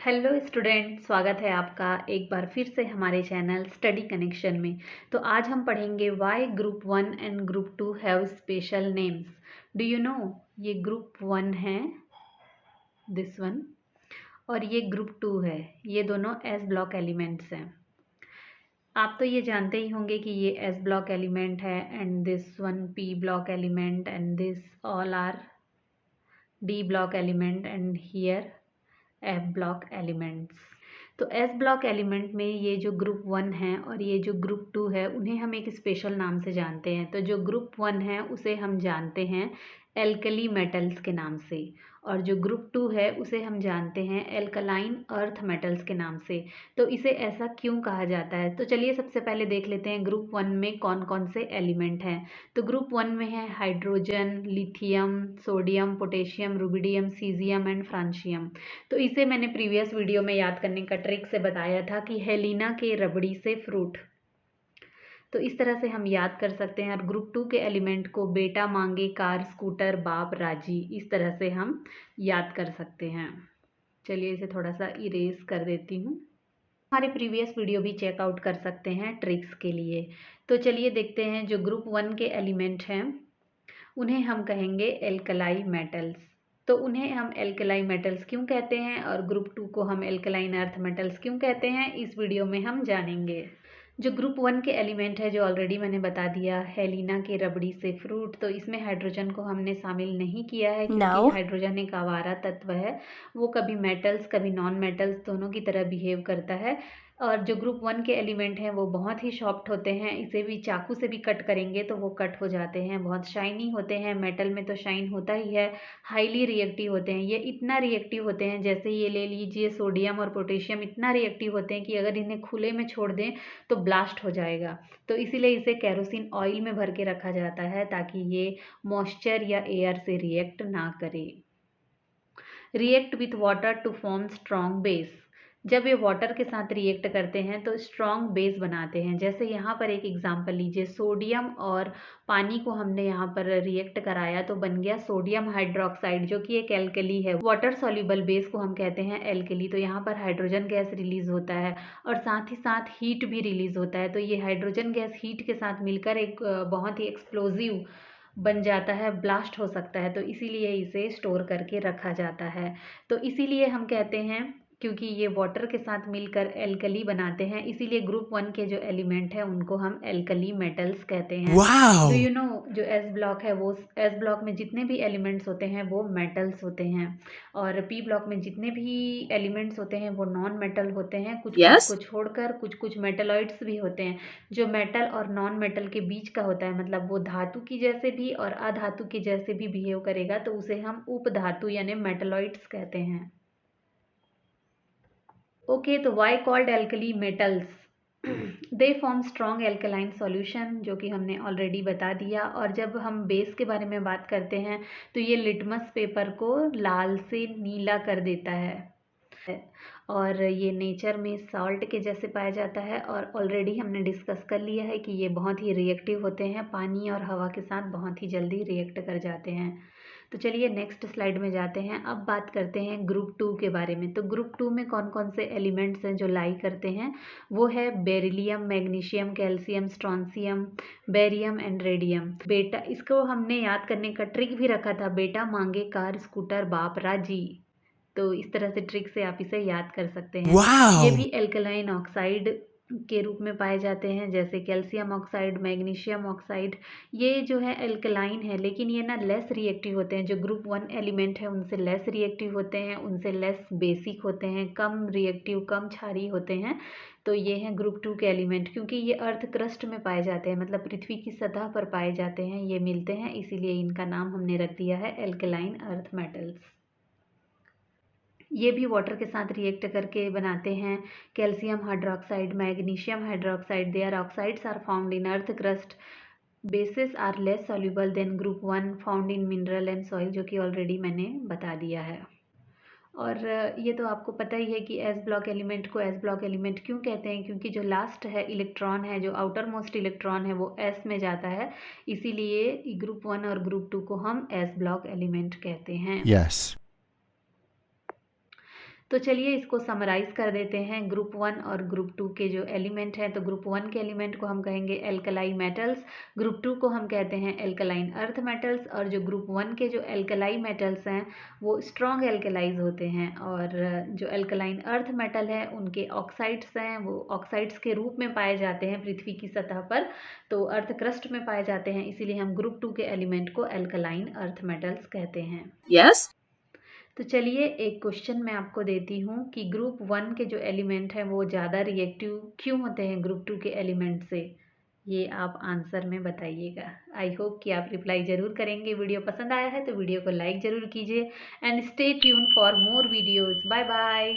Hello student, स्वागत है आपका एक बार फिर से हमारे चैनल स्टडी कनेक्शन में। तो आज हम पढ़ेंगे why group 1 and group 2 have special names. Do you know, ये ग्रुप 1 है, दिस वन, और ये ग्रुप 2 है। ये दोनों एस ब्लॉक एलिमेंट्स हैं। आप तो ये जानते ही होंगे कि ये एस ब्लॉक एलिमेंट है and this one P block element and this all R D block element and here F block elements. तो एस ब्लॉक एलिमेंट में ये जो ग्रुप 1 है और ये जो ग्रुप 2 है, उन्हें हम एक स्पेशल नाम से जानते हैं। तो जो ग्रुप 1 है उसे हम जानते हैं एल्कली मेटल्स के नाम से, और जो ग्रुप 2 है उसे हम जानते हैं एल्कलाइन अर्थ मेटल्स के नाम से। तो इसे ऐसा क्यों कहा जाता है? तो चलिए सबसे पहले देख लेते हैं ग्रुप 1 में कौन कौन से एलिमेंट हैं। तो ग्रुप 1 में है hydrogen, lithium, sodium, potassium, rubidium, caesium and francium. तो इसे मैंने प्रीवियस वीडियो में याद करने का ट्रिक से बताया था कि हेलिना के रबड़ी से फ्रूट। तो इस तरह से हम याद कर सकते हैं। और ग्रुप 2 के एलिमेंट को बेटा, मांगे, कार, स्कूटर, बाप, राजी, इस तरह से हम याद कर सकते हैं। चलिए इसे थोड़ा सा इरेज कर देती हूँ। हमारे प्रीवियस वीडियो भी चेकआउट कर सकते हैं ट्रिक्स के लिए। तो चलिए देखते हैं, जो ग्रुप 1 के एलिमेंट हैं उन्हें हम कहेंगे एल्कलाई मेटल्स। तो उन्हें हम एल्कलाई मेटल्स क्यों कहते हैं और ग्रुप 2 को हम एल्कलाइन अर्थ मेटल्स क्यों कहते हैं, इस वीडियो में हम जानेंगे। जो ग्रुप 1 के एलिमेंट है, जो ऑलरेडी मैंने बता दिया, हेलिना के रबड़ी से फ्रूट, तो इसमें हाइड्रोजन को हमने शामिल नहीं किया है क्योंकि No. हाइड्रोजन एक आवारा तत्व है। वो कभी मेटल्स कभी नॉन मेटल्स दोनों की तरह बिहेव करता है। और जो ग्रुप 1 के एलिमेंट हैं वो बहुत ही सॉफ्ट होते हैं, इसे भी चाकू से भी कट करेंगे तो वो कट हो जाते हैं। बहुत शाइनी होते हैं, मेटल में तो शाइन होता ही है। हाईली रिएक्टिव होते हैं, ये इतना रिएक्टिव होते हैं, जैसे ये ले लीजिए सोडियम और पोटेशियम इतना रिएक्टिव होते हैं कि अगर इन्हें खुले में छोड़ दें तो ब्लास्ट हो जाएगा। तो इसीलिए इसे केरोसिन ऑयल में भर के रखा जाता है ताकि ये मॉइस्चर या एयर से रिएक्ट ना करे। React with water to form strong base. जब ये वाटर के साथ रिएक्ट करते हैं तो स्ट्रॉन्ग बेस बनाते हैं। जैसे यहाँ पर एक एग्जांपल लीजिए, सोडियम और पानी को हमने यहाँ पर रिएक्ट कराया तो बन गया सोडियम हाइड्रोक्साइड, जो कि एक एल्कली है। वाटर सॉल्युबल बेस को हम कहते हैं एल्कली। तो यहाँ पर हाइड्रोजन गैस रिलीज होता है और साथ ही साथ हीट भी रिलीज होता है। तो ये हाइड्रोजन गैस हीट के साथ मिलकर एक बहुत ही एक्सप्लोजिव बन जाता है, ब्लास्ट हो सकता है। तो इसीलिए इसे स्टोर करके रखा जाता है। तो इसीलिए हम कहते हैं, क्योंकि ये वाटर के साथ मिलकर एल्कली बनाते हैं, इसीलिए ग्रुप 1 के जो एलिमेंट हैं उनको हम एल्कली मेटल्स कहते हैं। Do Wow. यू नो, जो एस ब्लॉक है वो एस ब्लॉक में जितने भी एलिमेंट्स होते हैं वो मेटल्स होते हैं, और पी ब्लॉक में जितने भी एलिमेंट्स होते हैं वो नॉन मेटल होते हैं, कुछ कुछ को Yes. छोड़कर। कुछ कुछ मेटलॉइड्स भी होते हैं। जो मेटल और नॉन मेटल के बीच का होता है, मतलब वो धातु की जैसे भी और अधातु की जैसे भी बिहेव करेगा, तो उसे हम उपधातु यानी मेटलॉइड्स कहते हैं। ओके, तो why called alkali metals? They form strong alkaline solution, जो कि हमने ऑलरेडी बता दिया। और जब हम बेस के बारे में बात करते हैं तो ये लिटमस पेपर को लाल से नीला कर देता है, और ये नेचर में सॉल्ट के जैसे पाया जाता है। और ऑलरेडी हमने डिस्कस कर लिया है कि ये बहुत ही रिएक्टिव होते हैं, पानी और हवा के साथ बहुत ही जल्दी रिएक्ट कर जाते हैं। तो चलिए नेक्स्ट स्लाइड में जाते हैं। अब बात करते हैं ग्रुप 2 के बारे में। तो ग्रुप 2 में कौन कौन से एलिमेंट्स हैं जो लाई करते हैं? वो है beryllium, magnesium, calcium, strontium, barium and radium. बेटा, इसको हमने याद करने का ट्रिक भी रखा था, बेटा मांगे कार, स्कूटर, बाप, राजी। तो इस तरह से ट्रिक से आप इसे याद कर सकते हैं। ये भी Wow. एल्कलाइन ऑक्साइड के रूप में पाए जाते हैं, जैसे कैल्शियम ऑक्साइड, मैग्नीशियम ऑक्साइड। ये जो है एल्कलाइन है, लेकिन ये ना लेस रिएक्टिव होते हैं। जो ग्रुप 1 एलिमेंट है उनसे लेस रिएक्टिव होते हैं, उनसे लेस बेसिक होते हैं, कम रिएक्टिव, कम क्षारीय होते हैं। तो ये हैं ग्रुप 2 के एलिमेंट। क्योंकि ये अर्थ क्रस्ट में पाए जाते हैं, मतलब पृथ्वी की सतह पर पाए जाते हैं, ये मिलते हैं, इसीलिए इनका नाम हमने रख दिया है एल्कलाइन अर्थ मेटल्स। ये भी वाटर के साथ रिएक्ट करके बनाते हैं calcium hydroxide, magnesium hydroxide. Their oxides are found in earth crust. Bases are less soluble than group 1 found in mineral and soil, जो कि ऑलरेडी मैंने बता दिया है। और ये तो आपको पता ही है कि एस ब्लॉक एलिमेंट को एस ब्लॉक एलिमेंट क्यों कहते हैं, क्योंकि जो लास्ट है इलेक्ट्रॉन है, जो आउटर मोस्ट इलेक्ट्रॉन है वो एस में जाता है, इसीलिए ग्रुप 1 और ग्रुप 2 को हम एस ब्लॉक एलिमेंट कहते हैं। Yes. तो चलिए इसको समराइज कर देते हैं। ग्रुप 1 और ग्रुप 2 के जो एलिमेंट हैं, तो ग्रुप 1 के एलिमेंट को हम कहेंगे एल्कलाई मेटल्स, ग्रुप 2 को हम कहते हैं एल्कलाइन अर्थ मेटल्स, और जो ग्रुप 1 के जो एल्कलाई मेटल्स हैं वो स्ट्रॉन्ग एल्कलाइज होते हैं, और जो एल्कलाइन अर्थ मेटल है उनके ऑक्साइड्स हैं वो ऑक्साइड्स के रूप में पाए जाते हैं पृथ्वी की सतह पर, तो अर्थ क्रस्ट में पाए जाते हैं, इसीलिए हम ग्रुप 2 के एलिमेंट को एल्कलाइन अर्थ मेटल्स कहते हैं। Yes? तो चलिए एक क्वेश्चन मैं आपको देती हूँ कि ग्रुप 1 के जो एलिमेंट हैं वो ज़्यादा रिएक्टिव क्यों होते हैं ग्रुप 2 के एलिमेंट से, ये आप आंसर में बताइएगा। आई होप कि आप रिप्लाई ज़रूर करेंगे। वीडियो पसंद आया है तो वीडियो को लाइक ज़रूर कीजिए and stay tune for more videos. Bye bye.